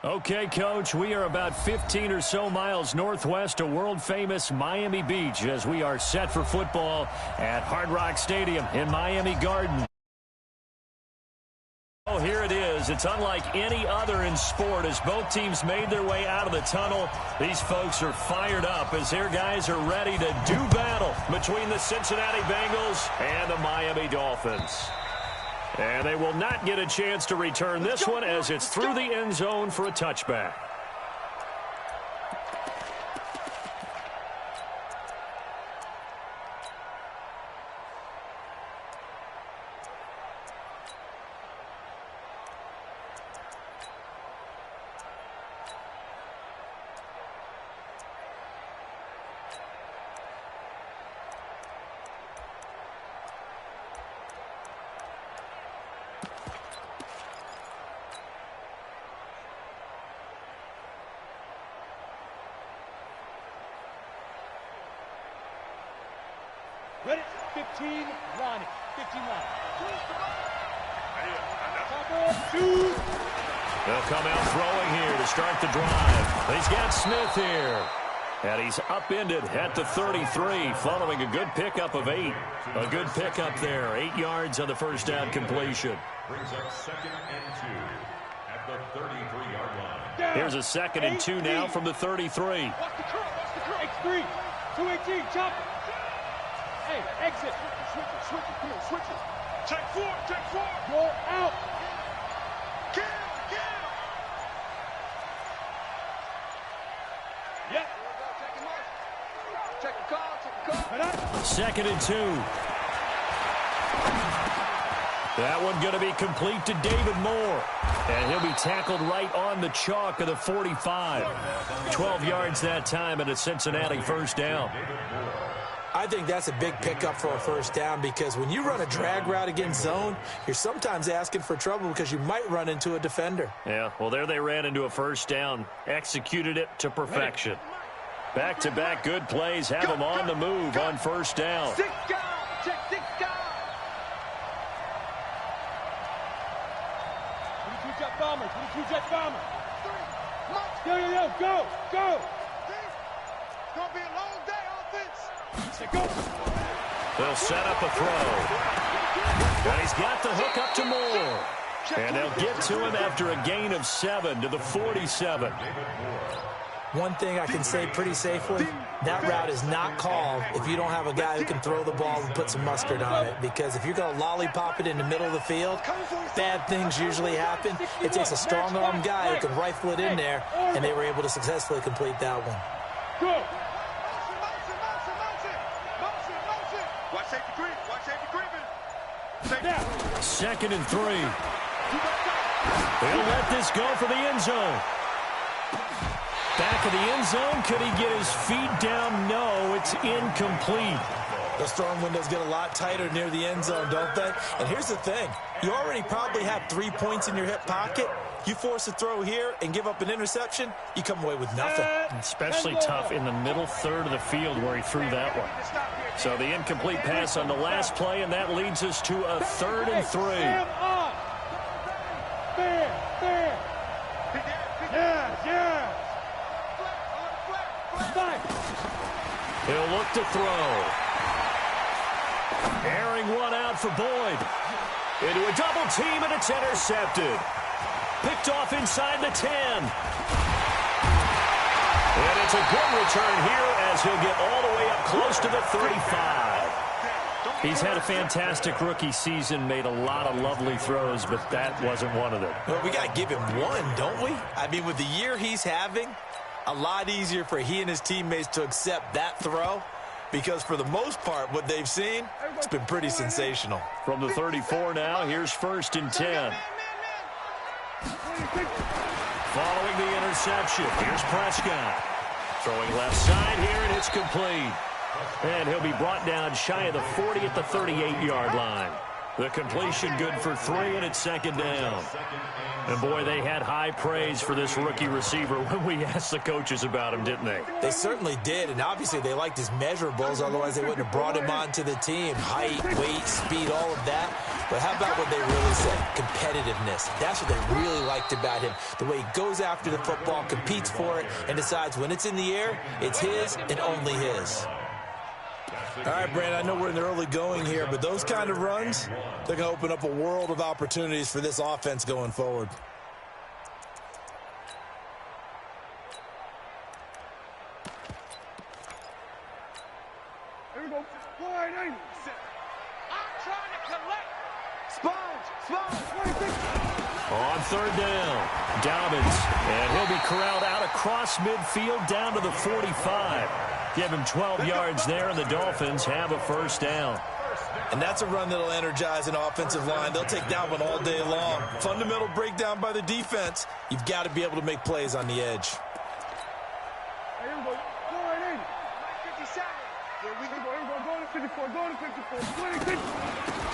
Okay, Coach, we are about 15 or so miles northwest of world-famous Miami Beach as we are set for football at Hard Rock Stadium in Miami Gardens. Oh, here it is. It's unlike any other in sport as both teams made their way out of the tunnel. These folks are fired up as their guys are ready to do battle between the Cincinnati Bengals and the Miami Dolphins. And they will not get a chance to return this one as it's through the end zone for a touchback. Ready? 15 line. 15 line. They'll come out throwing here to start the drive. He's got Smith here. And he's upended at the 33 following a good pickup of 8. A good pickup there. 8 yards on the first down completion. Brings up 2nd and 2 at the 33-yard line. Here's a 2nd and 2 now from the 33. Watch the curl. Watch the curl. X3. 218. Chop it. Hey, exit. Switch it. Switch it. Come on. Switch it. Check 4. Check 4. Go out. Kill. Kill. Yep. Check the call. Check the call. 2nd and 2. That one going to be complete to David Moore. And he'll be tackled right on the chalk of the 45. 12 yards that time and a Cincinnati first down. I think that's a big pickup for a first down because when you run a drag route against zone, you're sometimes asking for trouble because you might run into a defender. Yeah, well, there they ran into a first down. Executed it to perfection. Back-to-back good plays have them on the move on first down. 6 guys. Check 6 guys. 22 jet bomber. 22 jet bomber. Yo. Go. Go. It's going to be a long day, offense. Go. They'll set up a throw. And he's got the hook up to Moore. And they'll get to him after a gain of 7 to the 47. One thing I can say pretty safely, that route is not called if you don't have a guy who can throw the ball and put some mustard on it. Because if you're going to lollipop it in the middle of the field, bad things usually happen. It takes a strong-arm guy who can rifle it in there, and they were able to successfully complete that one. Go. Watch safety creep. Watch safety creeping. 2nd and 3. They'll let this go for the end zone. Back of the end zone. Could he get his feet down? No, it's incomplete. Those throwing windows get a lot tighter near the end zone, don't they? And here's the thing. You already probably have 3 points in your hip pocket. You force a throw here and give up an interception, you come away with nothing. Especially tough in the middle third of the field where he threw that one. So the incomplete pass on the last play, and that leads us to a 3rd and 3. Fair. Yeah. He'll look to throw. Airing one out for Boyd. Into a double team, and it's intercepted. Picked off inside the 10. And it's a good return here as he'll get all the way up close to the 35. He's had a fantastic rookie season, made a lot of lovely throws, but that wasn't one of them. Well, we got to give him one, don't we? I mean, with the year he's having, a lot easier for he and his teammates to accept that throw because for the most part, what they've seen, it's been pretty sensational. From the 34 now, here's 1st and 10. Following the interception, here's Prescott. Throwing left side here, and it's complete. And he'll be brought down shy of the 40 at the 38-yard line. The completion good for 3, and it's second down. And, boy, they had high praise for this rookie receiver when we asked the coaches about him, didn't they? They certainly did, and obviously they liked his measurables. Otherwise, they wouldn't have brought him onto the team. Height, weight, speed, all of that. But how about what they really said? Competitiveness. That's what they really liked about him. The way he goes after the football, competes for it, and decides when it's in the air, it's his and only his. All right, Brandon, I know we're in the early going here, but those kind of runs, they're going to open up a world of opportunities for this offense going forward. Here we go. Wide angle. I'm trying to collect. Sponge. On third down, Dobbins, and he'll be corralled out across midfield down to the 45. Give him 12 yards there, and the Dolphins have a first down. And that's a run that'll energize an offensive line. They'll take that one all day long. Fundamental breakdown by the defense. You've got to be able to make plays on the edge. Here we go. Wide angle. 57. Here we go. Go to 54. Go to 54. 20.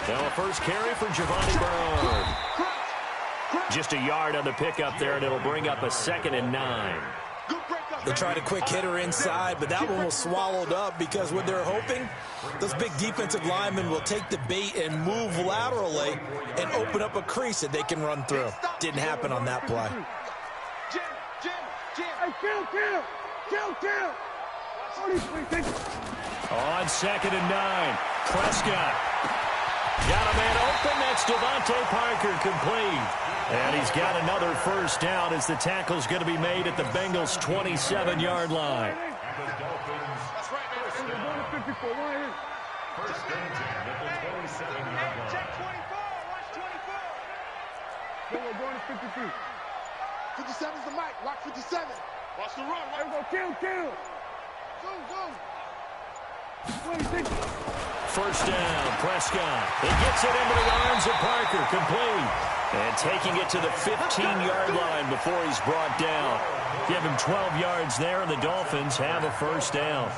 Now a first carry for Giovanni Byrne. Just a yard on the pickup there, and it'll bring up a 2nd and 9. They tried a quick hitter inside, but that one was swallowed up because what they're hoping, those big defensive linemen will take the bait and move laterally and open up a crease that they can run through. Didn't happen on that play. On 2nd and 9, Prescott. Got a man open. That's Devontae Parker, complete. And he's got another first down as the tackle's going to be made at the Bengals' 27-yard line. That's right, man. We're going to 54. Wide First and 10 at the 27-yard line. Check 24. Watch 24. We're going to 53. 57's the mic. Watch 57. Watch the run. Here we go. Kill. Go. 26. First down, Prescott. He gets it into the arms of Parker, complete. And taking it to the 15-yard line before he's brought down. Give him 12 yards there, and the Dolphins have a first down.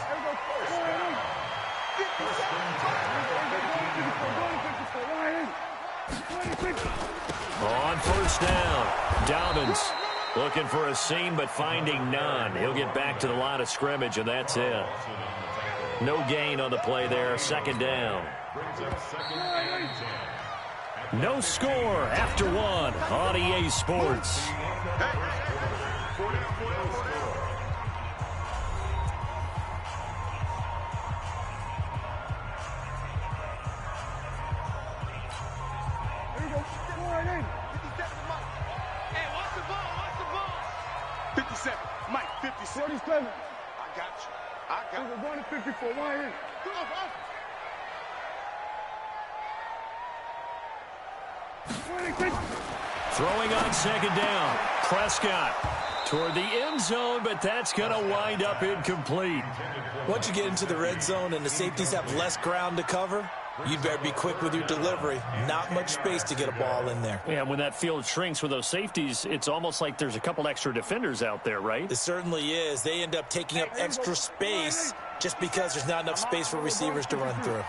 On first down, Dobbins looking for a seam but finding none. He'll get back to the line of scrimmage, and that's it. No gain on the play there, second down. No score after 1 on EA Sports. Hey, watch the ball. 57. Mike, 57. 47. I got you. We're going to 54. Wide in. Go. Throwing on second down, Prescott toward the end zone, but that's going to wind up incomplete. Once you get into the red zone and the safeties have less ground to cover, you'd better be quick with your delivery. Not much space to get a ball in there. Yeah, when that field shrinks with those safeties, it's almost like there's a couple extra defenders out there, right? It certainly is. They end up taking up extra space just because there's not enough space for receivers to run through.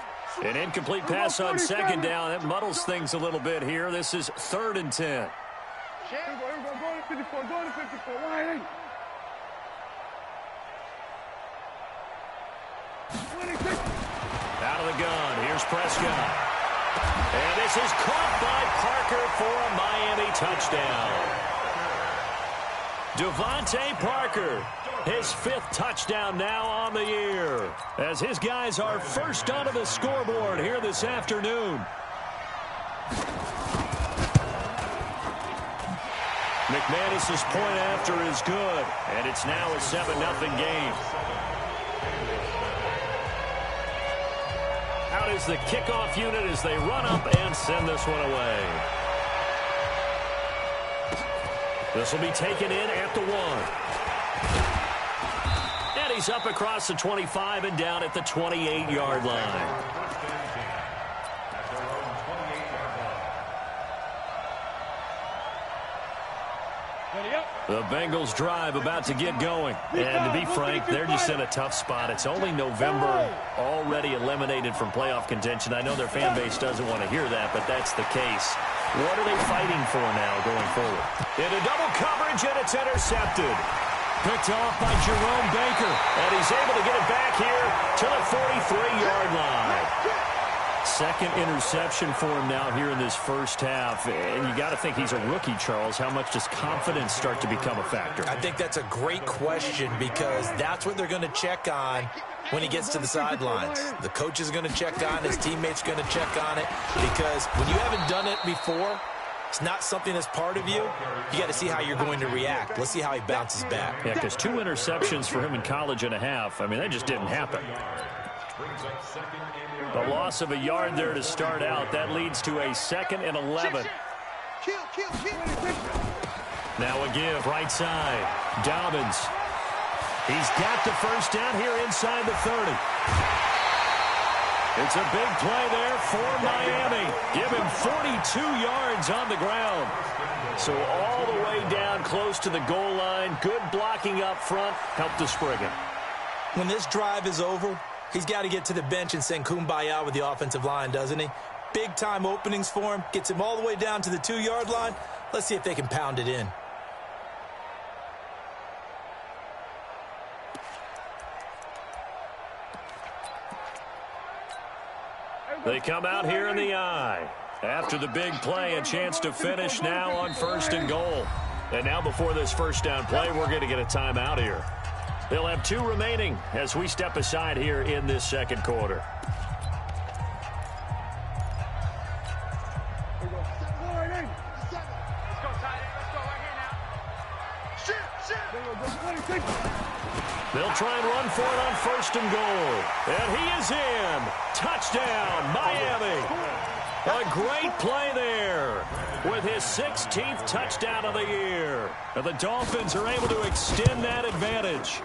An incomplete pass on second down. That muddles things a little bit here. This is 3rd and 10. Here we go. Go to 54. Wide in. 26. Out of the gun. Here's Prescott. And this is caught by Parker for a Miami touchdown. Devontae Parker, his 5th touchdown now on the year, as his guys are first onto the scoreboard here this afternoon. McManus's point after is good, and it's now a 7-0 game. Out is the kickoff unit as they run up and send this one away. This will be taken in at the 1. And he's up across the 25 and down at the 28-yard line. The Bengals drive about to get going. And to be frank, they're just in a tough spot. It's only November, already eliminated from playoff contention. I know their fan base doesn't want to hear that, but that's the case. What are they fighting for now going forward? Into double coverage, and it's intercepted. Picked off by Jerome Baker. And he's able to get it back here to the 43-yard line. Second interception for him now here in this first half. And you got to think he's a rookie, Charles. How much does confidence start to become a factor? I think that's a great question because that's what they're going to check on when he gets to the sidelines. The coach is going to check on, his teammates are going to check on it, because when you haven't done it before, it's not something that's part of you. You got to see how you're going to react. Let's see how he bounces back. Yeah, because 2 interceptions for him in college and a half. I mean, that just didn't happen. The loss of a yard there to start out. That leads to a 2nd and 11. Now a give, right side. Dobbins. He's got the first down here inside the 30. It's a big play there for Miami. Give him 42 yards on the ground. So all the way down close to the goal line. Good blocking up front. Helped to spring it. When this drive is over, he's got to get to the bench and sing kumbaya with the offensive line, doesn't he? Big-time openings for him. Gets him all the way down to the 2-yard line. Let's see if they can pound it in. They come out here in the eye. After the big play, a chance to finish now on 1st and goal. And now before this first down play, we're going to get a timeout here. They'll have 2 remaining as we step aside here in this second quarter. They'll try and run for it on 1st and goal. And he is in. Touchdown, Miami. A great play there with his 16th touchdown of the year. And the Dolphins are able to extend that advantage.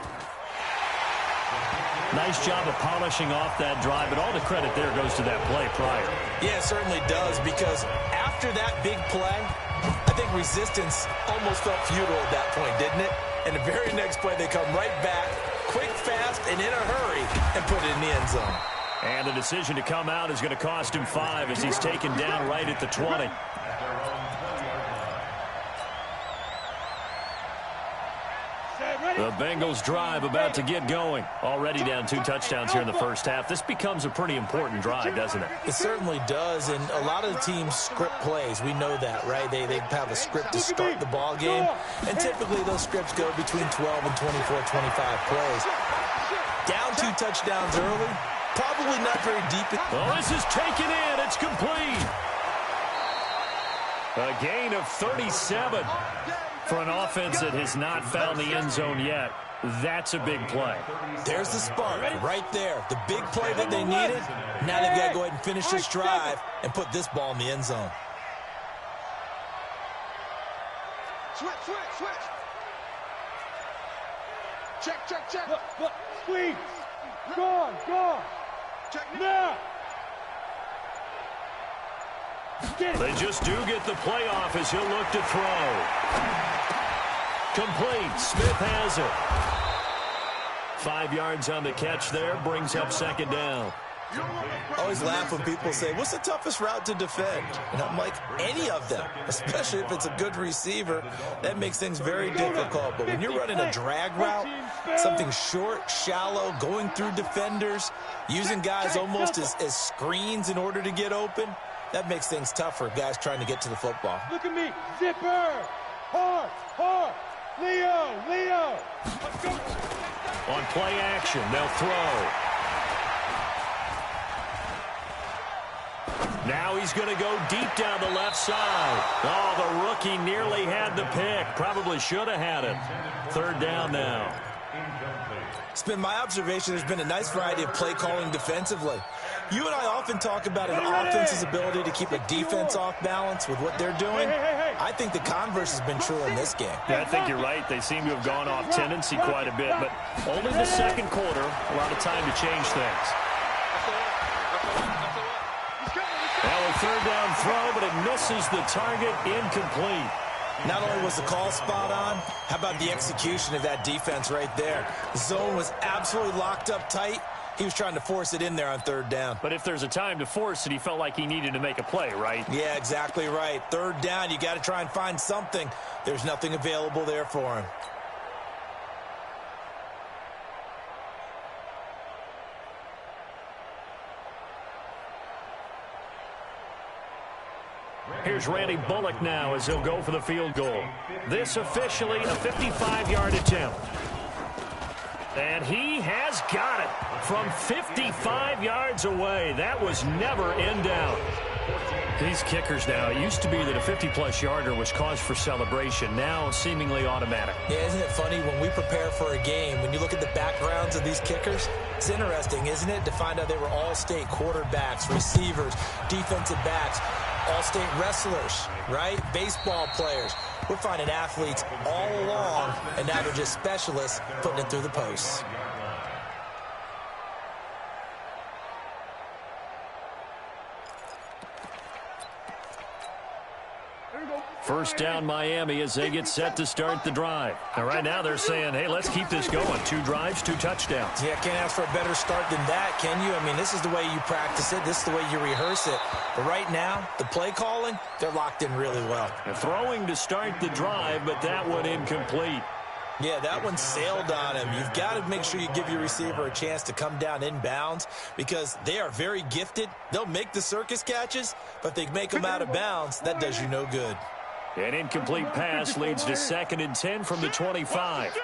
Nice job of polishing off that drive, but all the credit there goes to that play prior. Yeah, it certainly does, because after that big play, I think resistance almost felt futile at that point, didn't it? And the very next play, they come right back, quick, fast, and in a hurry, and put it in the end zone. And the decision to come out is going to cost him 5 as he's taken down right at the 20. The Bengals drive about to get going. Already down 2 touchdowns here in the first half. This becomes a pretty important drive, doesn't it? It certainly does, and a lot of the teams script plays. We know that, right? They have a script to start the ball game, and typically those scripts go between 12 and 24, 25 plays. Down 2 touchdowns early, probably not very deep. Oh, this is taken in. It's complete. A gain of 37. For an offense that has not found the end zone yet, that's a big play. There's the spark right there. The big play that they needed. Now they've got to go ahead and finish this drive and put this ball in the end zone. Switch. Check. Look, squeeze. Gone. Check now. They just do get the play off as he'll look to throw. Complete. Smith has it. 5 yards on the catch there. Brings up 2nd down. I always laugh when people say, what's the toughest route to defend? And I'm like, any of them, especially if it's a good receiver. That makes things very difficult. But when you're running a drag route, something short, shallow, going through defenders, using guys almost as screens in order to get open, that makes things tough for guys trying to get to the football. Look at me. Zipper. Hard. Leo. Let's go. On play action, they'll throw. Now he's going to go deep down the left side. Oh, the rookie nearly had the pick. Probably should have had it. 3rd down now. It's been my observation there's been a nice variety of play calling defensively. You and I often talk about an offense's ability to keep a defense off balance with what they're doing. I think the converse has been true in this game. Yeah, I think you're right. They seem to have gone off tendency quite a bit, but only the second quarter, a lot of time to change things. Now a 3rd down throw, but it misses the target, incomplete. Not only was the call spot on, how about the execution of that defense right there? The zone was absolutely locked up tight. He was trying to force it in there on third down. But if there's a time to force it, he felt like he needed to make a play, right? Yeah, exactly right. Third down, you got to try and find something. There's nothing available there for him. Here's Randy Bullock now as he'll go for the field goal. This officially a 55-yard attempt. And he has got it from 55 yards away. That was never in doubt. These kickers now, it used to be that a 50-plus yarder was cause for celebration. Now seemingly automatic. Yeah, isn't it funny when we prepare for a game, when you look at the backgrounds of these kickers, it's interesting, isn't it, to find out they were all-state quarterbacks, receivers, defensive backs, all-state wrestlers, right? Baseball players. We're finding athletes all along, and now they're just specialists putting it through the posts. First down Miami as they get set to start the drive. And right now they're saying, hey, let's keep this going. 2 drives, 2 touchdowns. Yeah, can't ask for a better start than that, can you? I mean, this is the way you practice it. This is the way you rehearse it. But right now, the play calling, they're locked in really well. And throwing to start the drive, but that one incomplete. Yeah, that one sailed on him. You've got to make sure you give your receiver a chance to come down inbounds because they are very gifted. They'll make the circus catches, but they make them out of bounds. That does you no good. An incomplete pass leads to 2nd and 10 from the 25.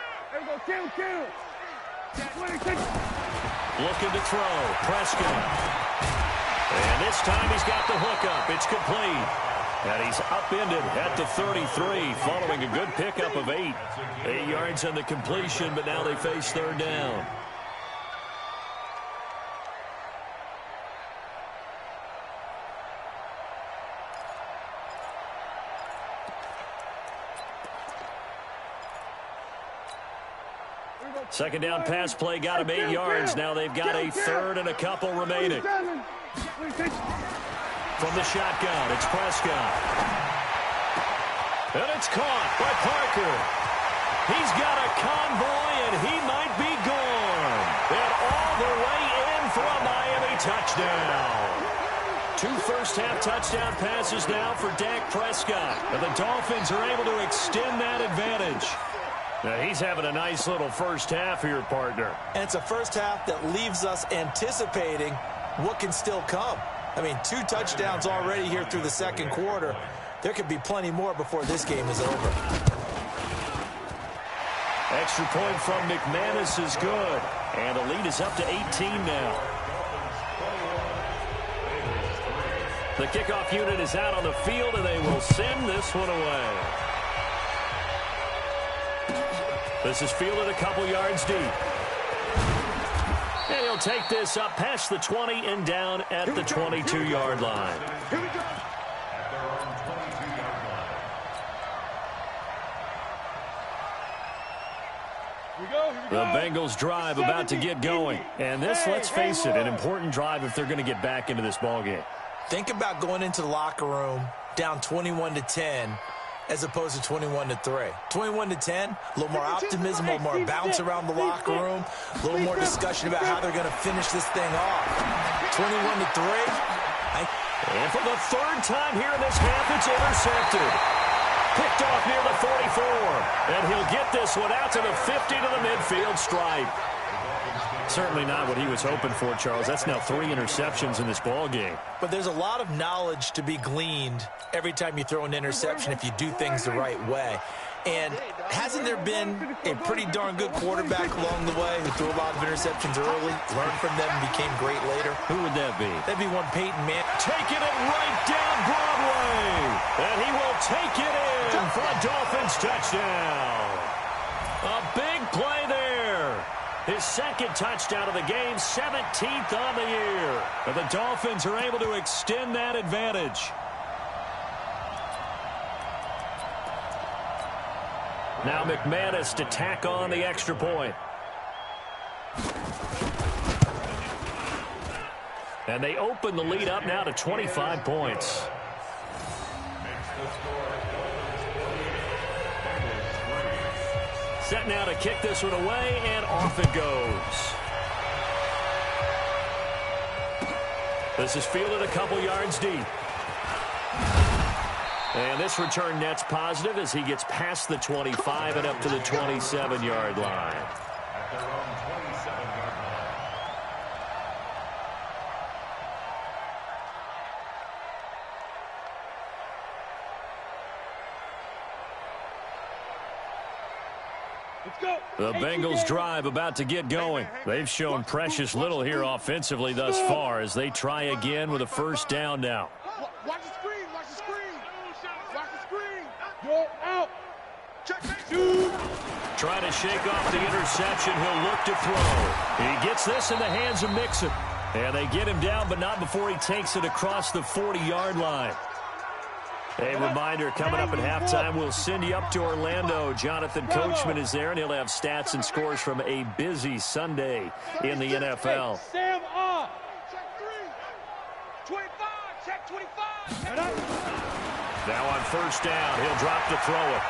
Looking to throw. Prescott. And this time he's got the hook up. It's complete. And he's upended at the 33 following a good pickup of 8. 8 yards on the completion, but now they face third down. Second down pass play got him 8 yards. Now they've got a 3rd and a couple remaining. From the shotgun, it's Prescott. And it's caught by Parker. He's got a convoy, and he might be gone. And all the way in for a Miami touchdown. 2 first-half touchdown passes now for Dak Prescott. And the Dolphins are able to extend that advantage. Now, he's having a nice little first half here, partner. And it's a first half that leaves us anticipating what can still come. I mean, 2 touchdowns already here through the second quarter. There could be plenty more before this game is over. Extra point from McManus is good. And the lead is up to 18 now. The kickoff unit is out on the field, and they will send this one away. This is fielded a couple yards deep. And he'll take this up past the 20 and down at the 22-yard line. The Bengals drive about to get going. And this, let's face it, an important drive if they're going to get back into this ballgame. Think about going into the locker room down 21-10 as opposed to 21-3. 21-10, a little more optimism, a little more bounce around the locker room, a little more discussion about how they're going to finish this thing off. 21-3. And for the 3rd time here in this half, it's intercepted. Picked off near the 44. And he'll get this one out to the 50 to the midfield stripe. Certainly not what he was hoping for, Charles. That's now 3 interceptions in this ball game. But there's a lot of knowledge to be gleaned every time you throw an interception if you do things the right way. And hasn't there been a pretty darn good quarterback along the way who threw a lot of interceptions early, learned from them, and became great later? Who would that be? That'd be one Peyton Manning. Taking it right down Broadway. And he will take it in for a Dolphins touchdown. A big play there. His 2nd touchdown of the game, 17th on the year. And the Dolphins are able to extend that advantage. Now McManus to tack on the extra point. And they open the lead up now to 25 points. set now to kick this one away, and off it goes. This is fielded a couple yards deep. And this return net's positive as he gets past the 25 and up to the 27-yard line. At their own 27-yard line. Let's go. The Bengals drive about to get going. They've shown precious little here offensively thus far as they try again with a first down now. Watch the screen. Watch the screen. Watch the screen. Go out. Check. Trying to shake off the interception. He'll look to throw. He gets this in the hands of Mixon. And they get him down, but not before he takes it across the 40-yard line. A reminder, coming up at halftime, we'll send you up to Orlando. Jonathan Coachman is there, and he'll have stats and scores from a busy Sunday in the NFL. Sam off. Check 3. 25. Check 25. Now on first down, he'll drop to throw it.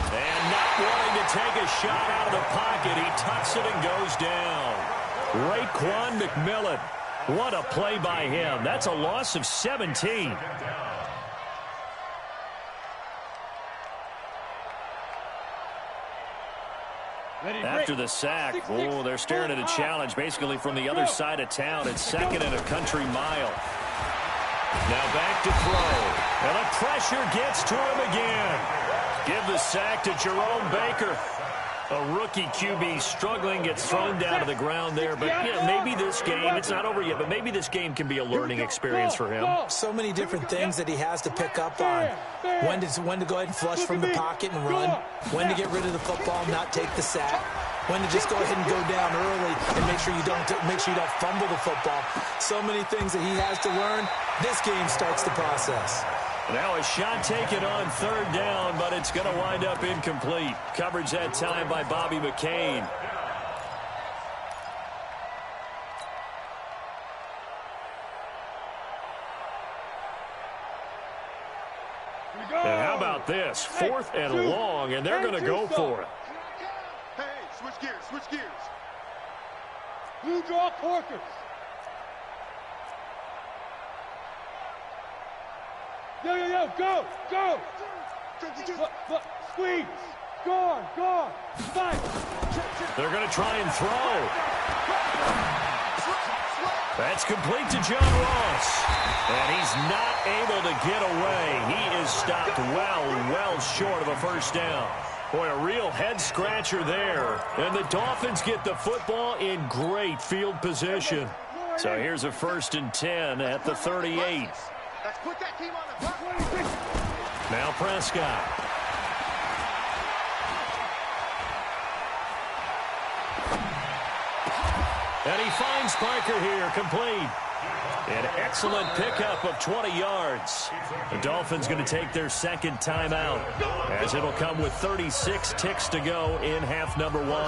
And not wanting to take a shot out of the pocket, he tucks it and goes down. Raekwon McMillan. What a play by him. That's a loss of 17. After the sack, they're staring at a challenge basically from the other side of town. It's second and a country mile. Now back to throw. And the pressure gets to him again. Give the sack to Jerome Baker. A rookie QB struggling, gets thrown down to the ground there. But, you know, maybe this game, it's not over yet, but maybe this game can be a learning experience for him. So many different things that he has to pick up on. When to go ahead and flush from the pocket and run. When to get rid of the football and not take the sack. When to just go ahead and go down early and make sure you don't fumble the football. So many things that he has to learn. This game starts the process. Now a shot taken on third down, but it's going to wind up incomplete. Coverage that time by Bobby McCain. And how about this? 4th and long, and they're going to go for it. Hey, switch gears. Switch gears. Blue draw Corkers. Yo, go. Look, squeeze. Guard. Fight. They're going to try and throw. That's complete to John Ross. And he's not able to get away. He is stopped well short of a first down. Boy, a real head-scratcher there. And the Dolphins get the football in great field position. So here's a 1st and 10 at the 38. Let's put that team on the front. Now Prescott. And he finds Parker here, complete. An excellent pickup of 20 yards. The Dolphins going to take their second timeout as it'll come with 36 ticks to go in half number 1. I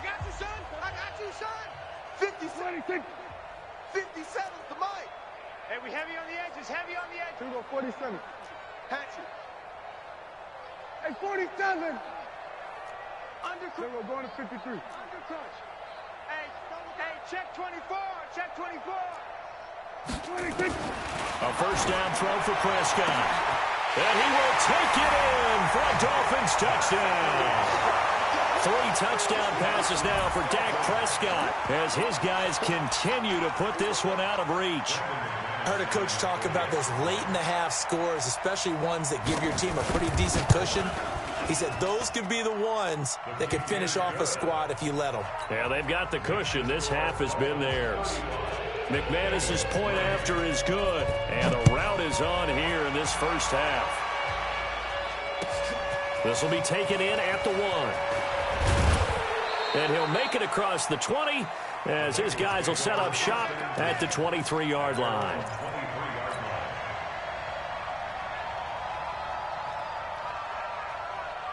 got you, son. 57's the mic. Hey, we heavy on the edges. Here we go, 47. Hatchet. Hey, 47. Undercrunch. We're going to 53. Undercrunch. Hey, check 24. Check 24. 26. A first down throw for Prescott. And he will take it in for a Dolphins touchdown. 3 touchdown passes now for Dak Prescott as his guys continue to put this one out of reach. I heard a coach talk about those late-in-the-half scores, especially ones that give your team a pretty decent cushion. He said those could be the ones that could finish off a squad if you let them. Yeah, they've got the cushion. This half has been theirs. McManus's point after is good, and the route is on here in this first half. This will be taken in at the 1. And he'll make it across the 20 as his guys will set up shop at the 23-yard line.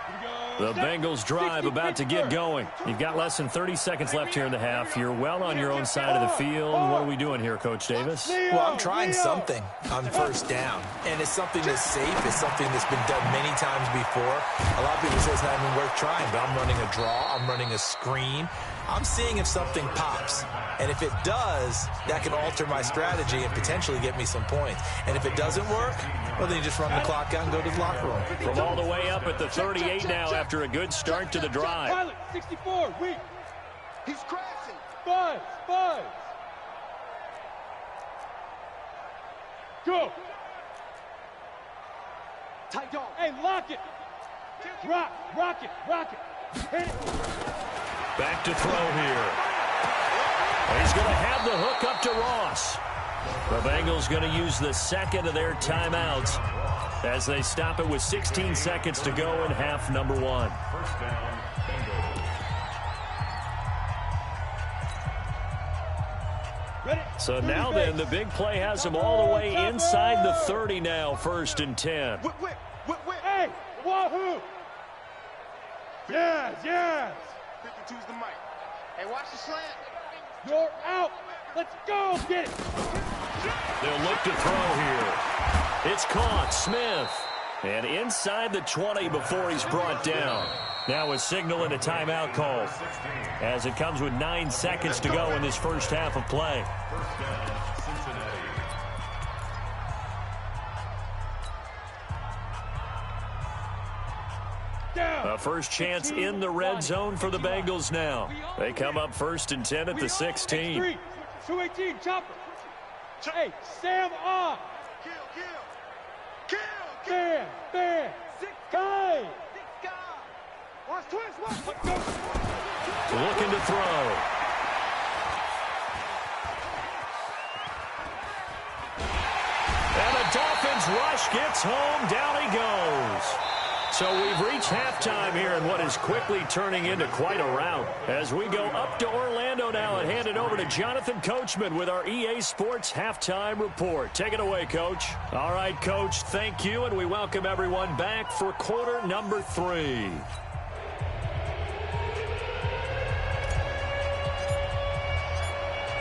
Here we go. The Bengals drive about to get going. You've got less than 30 seconds left here in the half. You're well on your own side of the field. What are we doing here, Coach Davis? Well, I'm trying something on first down, and it's something that's safe. It's something that's been done many times before. A lot of people say it's not even worth trying, but I'm running a draw. I'm running a screen. I'm seeing if something pops. And if it does, that can alter my strategy and potentially get me some points. And if it doesn't work, well, then you just run the clock out and go to the locker room. From all the way up at the 38 now after a good start to the drive. Pilot, 64, weak. He's crashing. Buzz. Go. Tight dog. Hey, lock it. Rock it. Hit it. Back to throw here. He's going to have the hook up to Ross. The Bengals going to use the second of their timeouts as they stop it with 16 seconds to go in half number one. First down, Bengals. Ready? So now then, the big play has them all the way inside the 30 now, 1st and 10. Whip. Hey, wahoo. Yes. 52's the mic. Hey, watch the slant. You're out. Let's go. Get it. They'll look to throw here. It's caught. Smith. And inside the 20 before he's brought down. Now a signal and a timeout call as it comes with 9 seconds to go in this first half of play. First down, Cincinnati. A first chance in the red zone for the Bengals now. They come up 1st and 10 at the 16. 218, chopper. Hey, Sam on. Kill. Bam. Hey. Watch twist. Watch. Looking to throw. And the Dolphins rush gets home. Down he goes. So we've reached halftime here in what is quickly turning into quite a rout. As we go up to Orlando now and hand it over to Jonathan Coachman with our EA Sports Halftime Report. Take it away, Coach. All right, Coach, thank you, and we welcome everyone back for quarter number 3.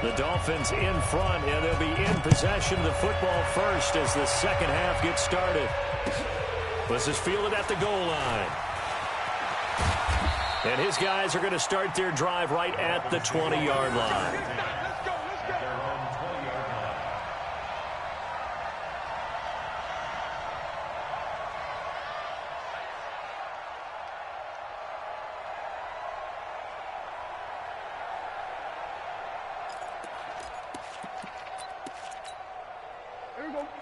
The Dolphins in front, and they'll be in possession of the football first as the second half gets started. This is fielded at the goal line. And his guys are going to start their drive right at the 20-yard line. Let's go. Their own 20-yard line.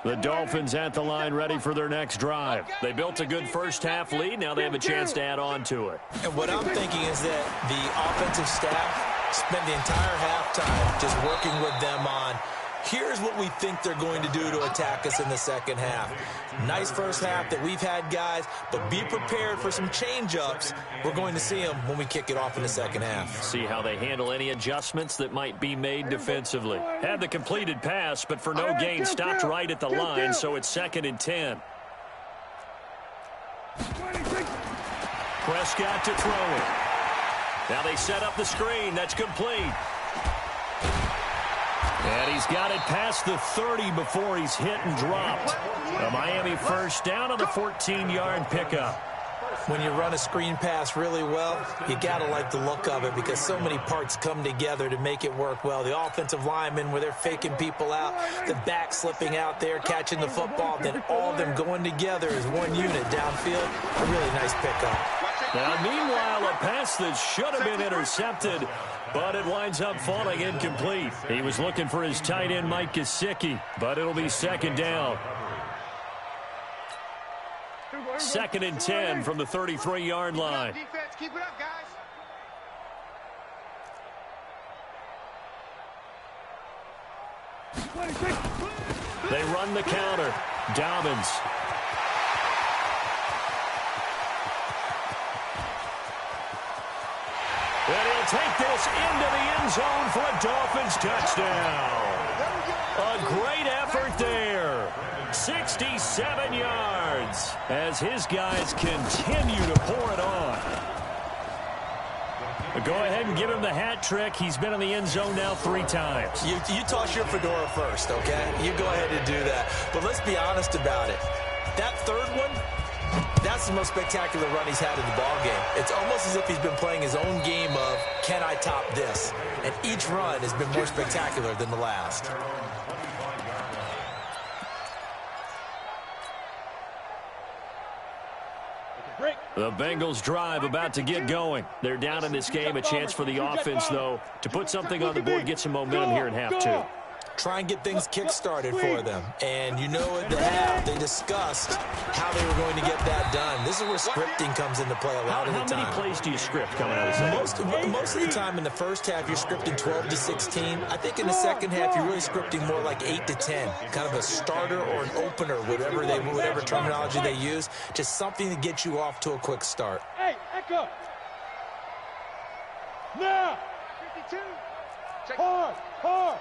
The Dolphins at the line ready for their next drive. They built a good first half lead. Now they have a chance to add on to it. And what I'm thinking is that the offensive staff spent the entire halftime just working with them on, here's what we think they're going to do to attack us in the second half. Nice first half that we've had, guys, but be prepared for some change-ups. We're going to see them when we kick it off in the second half. See how they handle any adjustments that might be made defensively. Had the completed pass, but for no gain, stopped right at the line, so it's 2nd and 10. Prescott to throw it. Now they set up the screen. That's complete. And he's got it past the 30 before he's hit and dropped. A Miami first down on the 14-yard pickup. When you run a screen pass really well, you got to like the look of it because so many parts come together to make it work well. The offensive linemen, where they're faking people out, the back slipping out there, catching the football, then all of them going together as one unit downfield. A really nice pickup. Now, meanwhile, a pass that should have been intercepted, but it winds up falling incomplete. He was looking for his tight end, Mike Gesicki, but it'll be 2nd down. 2nd and 10 from the 33-yard line. Defense, keep it up, guys. They run the counter. Dobbins. And he'll take this into the end zone for a Dolphins touchdown. A great effort there. 67 yards. downs as his guys continue to pour it on. But go ahead and give him the hat trick. He's been in the end zone now 3 times. You toss your fedora first, okay? You go ahead and do that. But let's be honest about it. That third one, that's the most spectacular run he's had in the ball game. It's almost as if he's been playing his own game of, can I top this? And each run has been more spectacular than the last. The Bengals drive about to get going. They're down in this game. A chance for the offense, though, to put something on the board, get some momentum here in half 2. Try and get things kick-started for them. And you know at the half, they discussed how they were going to get that done. This is where scripting comes into play a lot of the time. How many plays do you script coming out of the second? Most of the time in the first half, you're scripting 12 to 16. I think in the second half, you're really scripting more like 8 to 10. Kind of a starter or an opener, whatever terminology they use. Just something to get you off to a quick start. Hey, echo. Now. 52. Hard.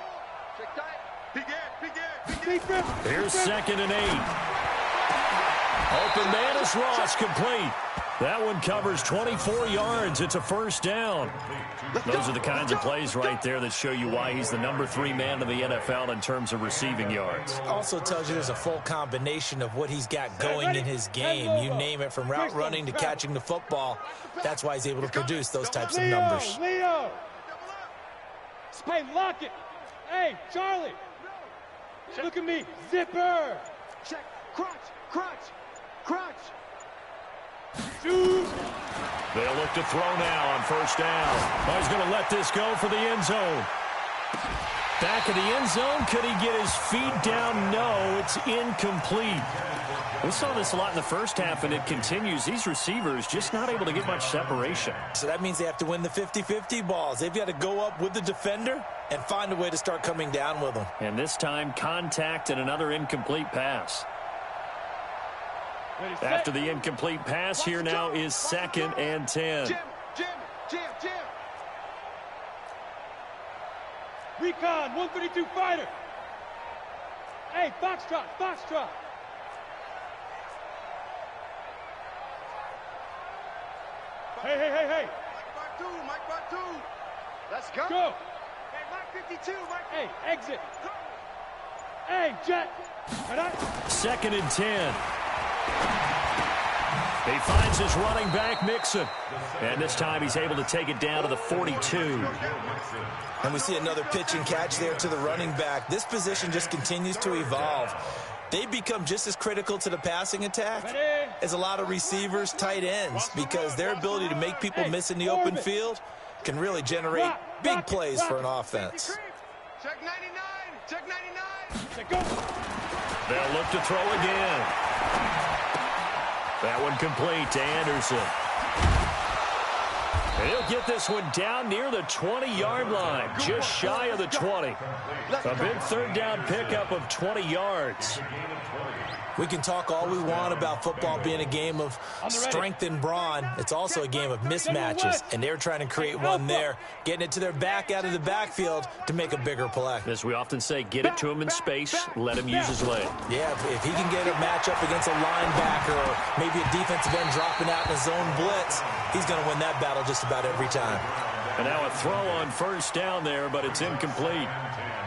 Here's 2nd and 8. Open man is Ross, complete. That one covers 24 yards. It's a first down. Those are the kinds of plays right there that show you why he's the number 3 man in the NFL in terms of receiving yards. Also tells you there's a full combination of what he's got going in his game. You name it, from route running to catching the football. That's why he's able to produce those types of numbers. Leo. Spay, lock it. Hey, Charlie. Look at me. Zipper. Check. Crunch. Shoot. They'll look to throw now on first down. Oh, he's going to let this go for the end zone. Back of the end zone. Could he get his feet down? No, it's incomplete. We saw this a lot in the first half, and it continues. These receivers just not able to get much separation. So that means they have to win the 50-50 balls. They've got to go up with the defender and find a way to start coming down with them. And this time, contact and another incomplete pass. After the incomplete pass, here now is 2nd and 10. Jim. Recon, 132 fighter. Hey, Foxtrot. Hey. Mike Bartu. Let's go. Go. Hey, Mike 52. Hey, exit. Hey, Jet. 2nd and 10. He finds his running back, Mixon. And this time he's able to take it down to the 42. And we see another pitch and catch there to the running back. This position just continues to evolve. They become just as critical to the passing attack as a lot of receivers, tight ends, because their ability to make people miss in the open field can really generate big plays for an offense. Check 99. Go. They'll look to throw again. That one complete to Anderson. He'll get this one down near the 20-yard line, just shy of the 20. A big third down pickup of 20 yards. We can talk all we want about football being a game of strength and brawn. It's also a game of mismatches, and they're trying to create one there, getting it to their back out of the backfield to make a bigger play. As we often say, get it to him in space, let him use his leg. Yeah, if he can get a matchup against a linebacker or maybe a defensive end dropping out in a zone blitz, he's going to win that battle just about every time. And now a throw on first down there, but it's incomplete.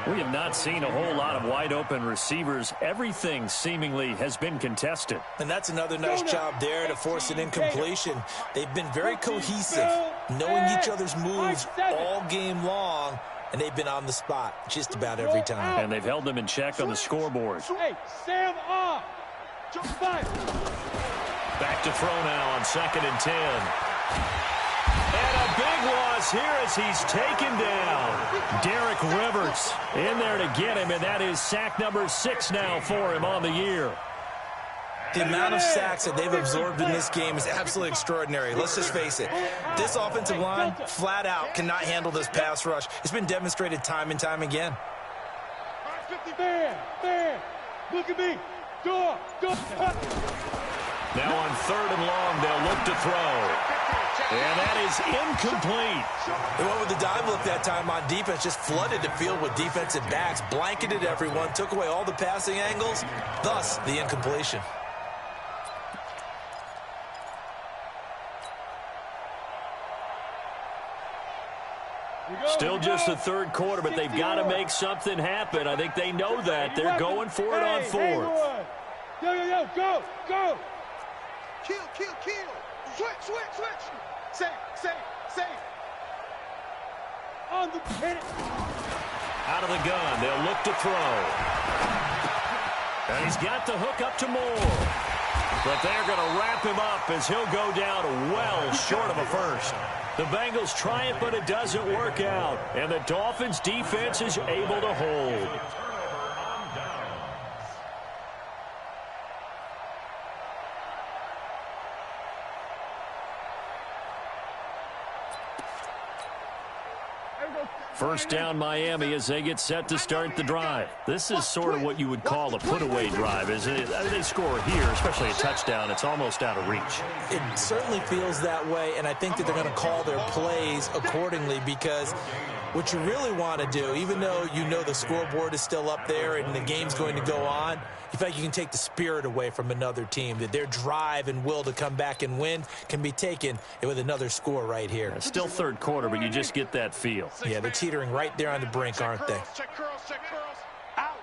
We have not seen a whole lot of wide-open receivers. Everything seemingly has been contested. And that's another nice job there to force an incompletion. They've been very cohesive, knowing each other's moves all game long, and they've been on the spot just about every time. And they've held them in check on the scoreboard. Hey, Sam off. Jump five. Back to throw now on 2nd and 10. And a big loss here as he's taken down. Derek Rivers in there to get him, and that is sack number 6 now for him on the year. The amount of sacks that they've absorbed in this game is absolutely extraordinary. Let's just face it. This offensive line, flat out, cannot handle this pass rush. It's been demonstrated time and time again. Man, look at me. Door. Now on 3rd and long, they'll look to throw. And that is incomplete. They went with the dive look that time on defense, just flooded the field with defensive backs, blanketed everyone, took away all the passing angles, thus the incompletion. Still just the third quarter, but they've got to make something happen. I think they know that. They're going for it on fourth. Yo, go. Kill. Switch. Save. On the hit it. Out of the gun, they'll look to throw. And he's got the hook up to Moore. But they're going to wrap him up as he'll go down well short of a first. The Bengals try it, but it doesn't work out. And the Dolphins' defense is able to hold. First down Miami as they get set to start the drive. This is sort of what you would call a put-away drive, isn't it? They score here, especially a touchdown. It's almost out of reach. It certainly feels that way, and I think that they're going to call their plays accordingly because what you really want to do, even though you know the scoreboard is still up there and the game's going to go on, you feel like you can take the spirit away from another team, that their drive and will to come back and win can be taken with another score right here. It's still third quarter, but you just get that feel. Yeah, they're teetering right there on the brink, aren't they? Check curls. Out.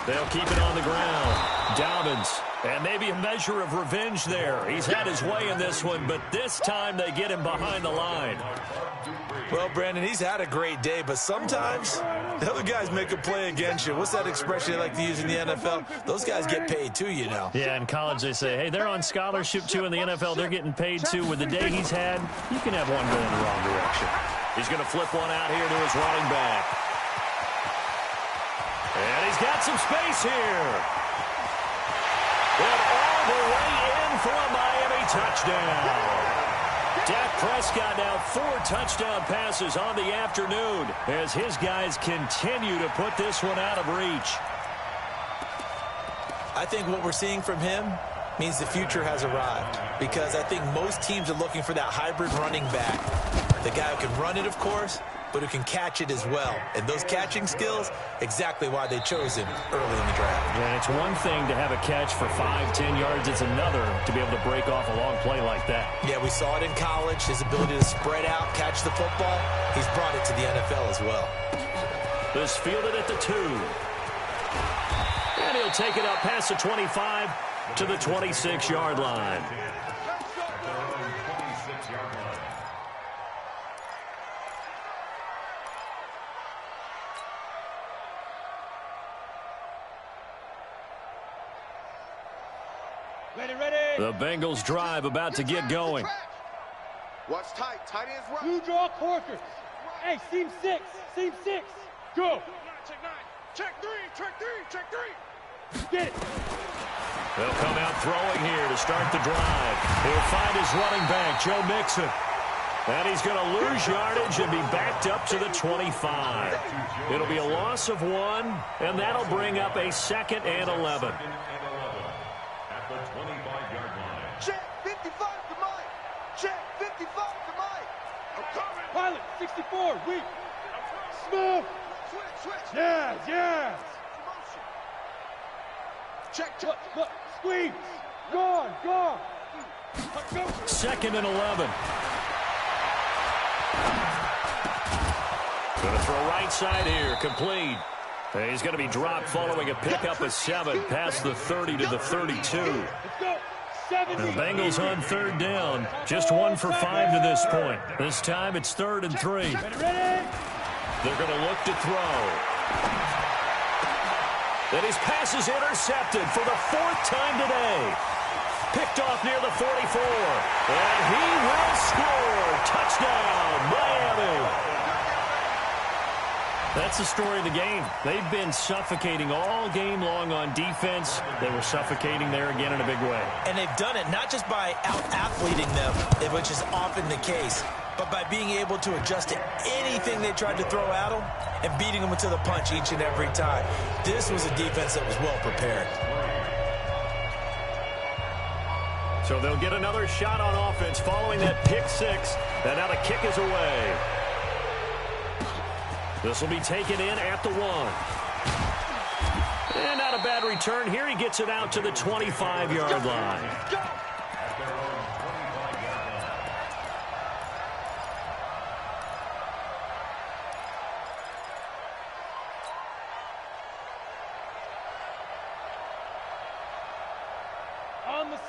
They'll keep it on the ground. Dobbins, and maybe a measure of revenge there. He's had his way in this one, but this time they get him behind the line. Well, Brandon, he's had a great day, but sometimes the other guys make a play against you. What's that expression they like to use in the NFL? Those guys get paid too, you know. Yeah, in college they say, hey, they're on scholarship too. In the NFL, they're getting paid too. With the day he's had, you can have one go in the wrong direction. He's going to flip one out here to his running back. And he's got some space here. And all the way in for a Miami touchdown. Dak Prescott now 4 touchdown passes on the afternoon as his guys continue to put this one out of reach. I think what we're seeing from him means the future has arrived because I think most teams are looking for that hybrid running back. The guy who can run it, of course, but who can catch it as well. And those catching skills, exactly why they chose him early in the draft. And it's one thing to have a catch for 5-10 yards. It's another to be able to break off a long play like that. Yeah, we saw it in college, his ability to spread out, catch the football. He's brought it to the NFL as well. This fielded at the 2. And he'll take it up past the 25 to the 26-yard line. Ready. The Bengals drive about to get going. Watch tight ends right. You draw corkers. Hey, seam 6. Go. Check three. Get it. They'll come out throwing here to start the drive. He'll find his running back, Joe Mixon. And he's going to lose yardage and be backed up to the 25. It'll be a loss of 1, and that'll bring up a 2nd and 11. At the 25-yard line. Check 55 to Mike. Check 55 to Mike. I'm coming. Pilot 64. Weak. Smooth. Switch. Yes. Check. Look. Squeeze. Gone. Go. 2nd and 11. Going to throw right side here, complete. And he's going to be dropped following a pickup of 7 past the 30 to the 32. Let's go. 70. The Bengals on 3rd down, just 1 for 5 to this point. This time it's 3rd and 3. Ready. They're going to look to throw. And his pass is intercepted for the 4th time today. Picked off near the 44. And he will score. Touchdown, Miami. That's the story of the game. They've been suffocating all game long on defense. They were suffocating there again in a big way. And they've done it not just by out-athleting them, which is often the case, but by being able to adjust to anything they tried to throw at them and beating them to the punch each and every time. This was a defense that was well prepared. So they'll get another shot on offense following that pick 6. And now the kick is away. This will be taken in at the 1. And not a bad return. Here he gets it out to the 25-yard line.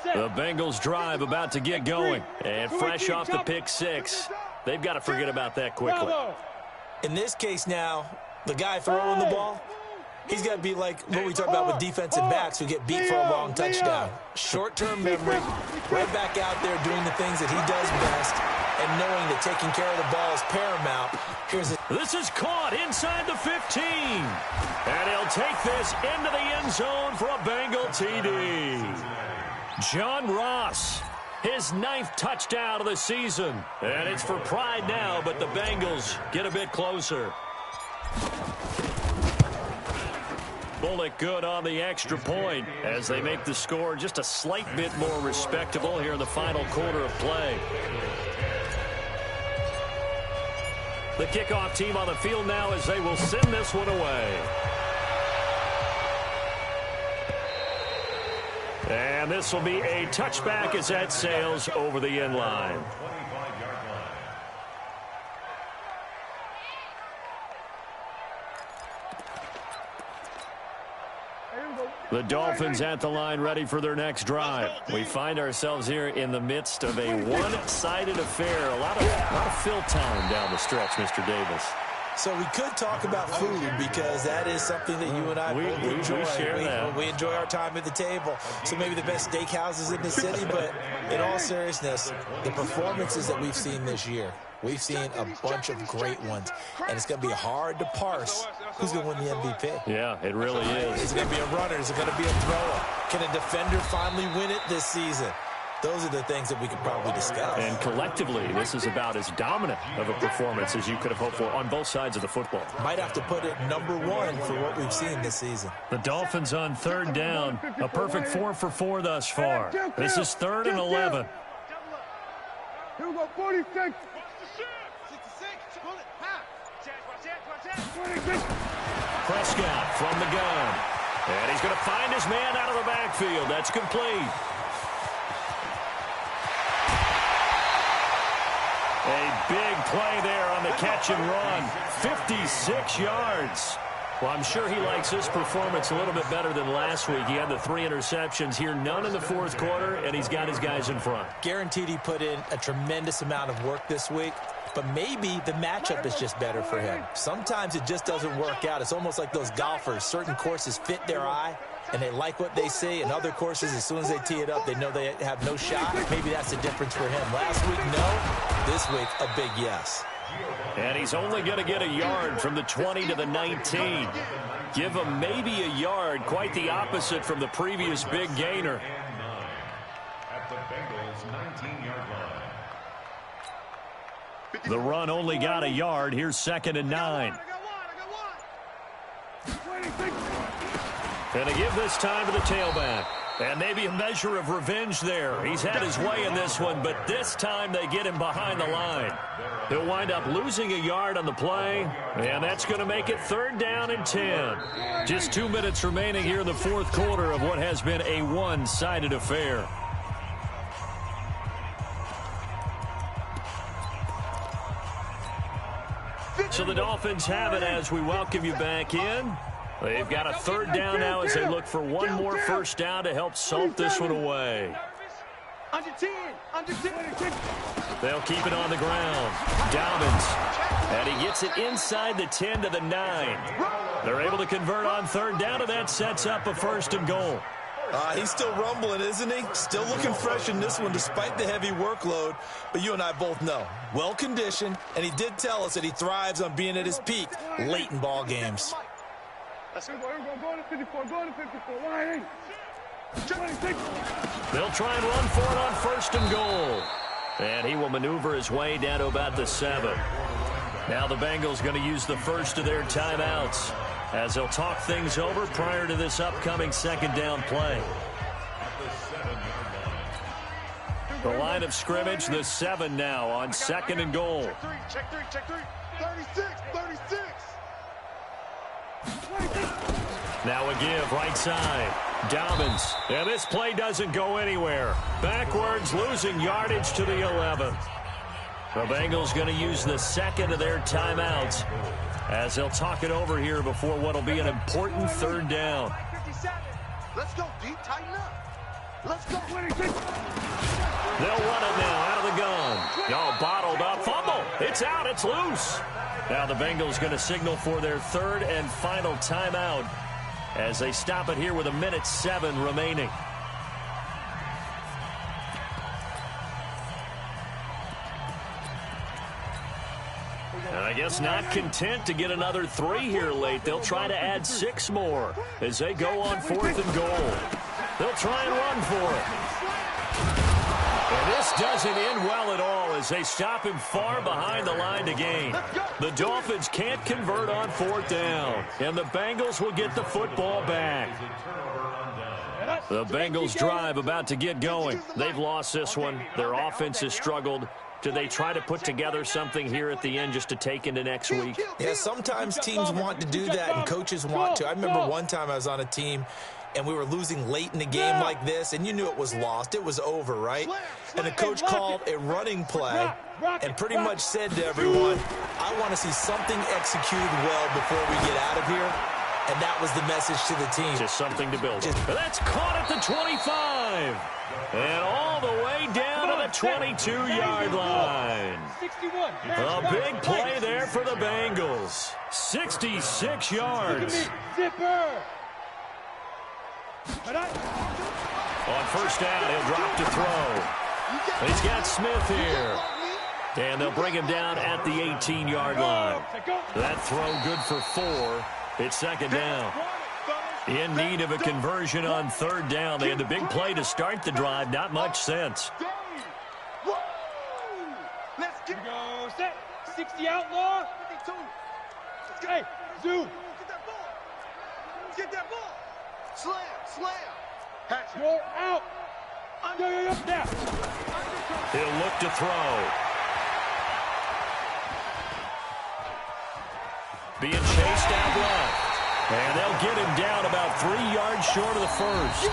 The Bengals drive about to get going. And fresh off the pick six, they've got to forget about that quickly. In this case now, the guy throwing the ball, he's got to be like what we talk about with defensive backs who get beat for a long touchdown. Short-term memory, right back out there doing the things that he does best, and knowing that taking care of the ball is paramount. This is caught inside the 15. And he'll take this into the end zone for a Bengal TD. John Ross, his 9th touchdown of the season. And it's for pride now, but the Bengals get a bit closer. Bullock good on the extra point as they make the score just a slight bit more respectable here in the final quarter of play. The kickoff team on the field now as they will send this one away. And this will be a touchback as that sails over the end line. The Dolphins at the line ready for their next drive. We find ourselves here in the midst of a one-sided affair. A lot of fill time down the stretch, Mr. Davis. So we could talk about food because that is something that you and I both enjoy. We enjoy our time at the table. So maybe the best steakhouses in the city, but in all seriousness, the performances that we've seen this year, we've seen a bunch of great ones, and it's going to be hard to parse who's going to win the MVP. Yeah, it really is. Is it going to be a runner? Is it going to be a thrower? Can a defender finally win it this season? Those are the things that we could probably discuss. And collectively, this is about as dominant of a performance as you could have hoped for on both sides of the football. Might have to put it #1 for what we've seen this season. The Dolphins on 3rd down. A perfect 4 for 4 thus far. This is 3rd and 11. Here we go, 46. 66. Prescott from the gun. And he's going to find his man out of the backfield. That's complete. A big play there on the catch and run. 56 yards. Well, I'm sure he likes this performance a little bit better than last week. He had the 3 interceptions here, none in the 4th quarter, and he's got his guys in front. Guaranteed he put in a tremendous amount of work this week, but maybe the matchup is just better for him. Sometimes it just doesn't work out. It's almost like those golfers. Certain courses fit their eye, and they like what they see. And other courses, as soon as they tee it up, they know they have no shot. Maybe that's the difference for him. Last week, no. This week, a big yes. And he's only going to get a yard from the 20 to the 19. Give him maybe a yard, quite the opposite from the previous big gainer. At the Bengals' 19-yard line. The run only got a yard. Here's 2nd and 9. And to give this time to the tailback. And maybe a measure of revenge there. He's had his way in this one, but this time they get him behind the line. He'll wind up losing a yard on the play, and that's going to make it 3rd down and 10. Just 2 minutes remaining here in the 4th quarter of what has been a one-sided affair. So the Dolphins have it as we welcome you back in. They've got a 3rd down now as they look for one more first down to help salt this one away. Under 10. Under 10. They'll keep it on the ground. Dobbins. And he gets it inside the 10 to the 9. They're able to convert on 3rd down, and that sets up a 1st and goal. He's still rumbling, isn't he? Still looking fresh in this one despite the heavy workload. But you and I both know, well-conditioned, and he did tell us that he thrives on being at his peak late in ball games. Here we go, go to 54, go to 54. Line 26. They'll try and run for it on 1st and goal. And he will maneuver his way down to about the 7. Now the Bengals going to use the first of their timeouts as they'll talk things over prior to this upcoming 2nd down play. The line of scrimmage, the 7 now on 2nd and goal. Check 3, check 3. 36, 36. Now a give right side. Dobbins. And this play doesn't go anywhere. Backwards, losing yardage to the 11. The Bengals going to use the 2nd of their timeouts as they'll talk it over here before what will be an important 3rd down. Let's go deep, tighten up. Let's go. They'll run it now out of the gun. Oh, bottled up. Fumble. It's out. It's loose. Now the Bengals going to signal for their third and final timeout as they stop it here with 1:07 remaining. And I guess not content to get another 3 here late. They'll try to add 6 more as they go on 4th and goal. They'll try and run for it. And this doesn't end well at all as they stop him far behind the line to gain. The Dolphins can't convert on 4th down, and the Bengals will get the football back. The Bengals drive about to get going. They've lost this one. Their offense has struggled. Do they try to put together something here at the end just to take into next week? Yeah, sometimes teams want to do that and coaches want to. I remember one time I was on a team and we were losing late in the game like this, and you knew it was lost. It was over, right? And the coach called a running play and pretty much said to everyone, I want to see something executed well before we get out of here. And that was the message to the team. Just something to build. That's caught at the 25. And all the way down to the 22-yard line. A big play there for the Bengals. 66 yards. On first down, he'll drop to throw. He's got Smith here. And they'll bring him down at the 18-yard line. That throw good for 4. It's 2nd down. In need of a conversion on 3rd down. They had the big play to start the drive. Not much sense. Let's go. Set. 60 outlaw. Hey, zoom. Get that ball. Slam. You're out. Now. He'll look to throw. Being chased out left. And they'll get him down about 3 yards short of the first.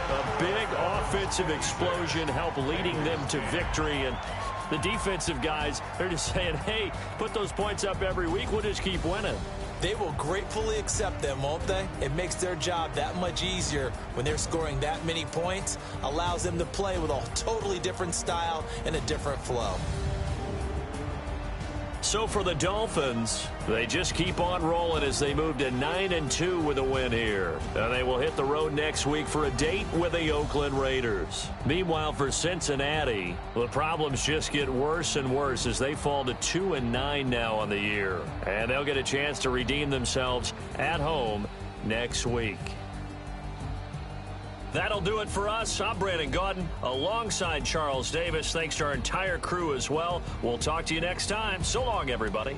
A big offensive explosion helped leading them to victory. And the defensive guys, they're just saying, hey, put those points up every week. We'll just keep winning. They will gratefully accept them, won't they? It makes their job that much easier when they're scoring that many points. Allows them to play with a totally different style and a different flow. So for the Dolphins, they just keep on rolling as they move to 9-2 with a win here. And they will hit the road next week for a date with the Oakland Raiders. Meanwhile, for Cincinnati, the problems just get worse and worse as they fall to 2-9 now on the year. And they'll get a chance to redeem themselves at home next week. That'll do it for us. I'm Brandon Gaudin alongside Charles Davis. Thanks to our entire crew as well. We'll talk to you next time. So long, everybody.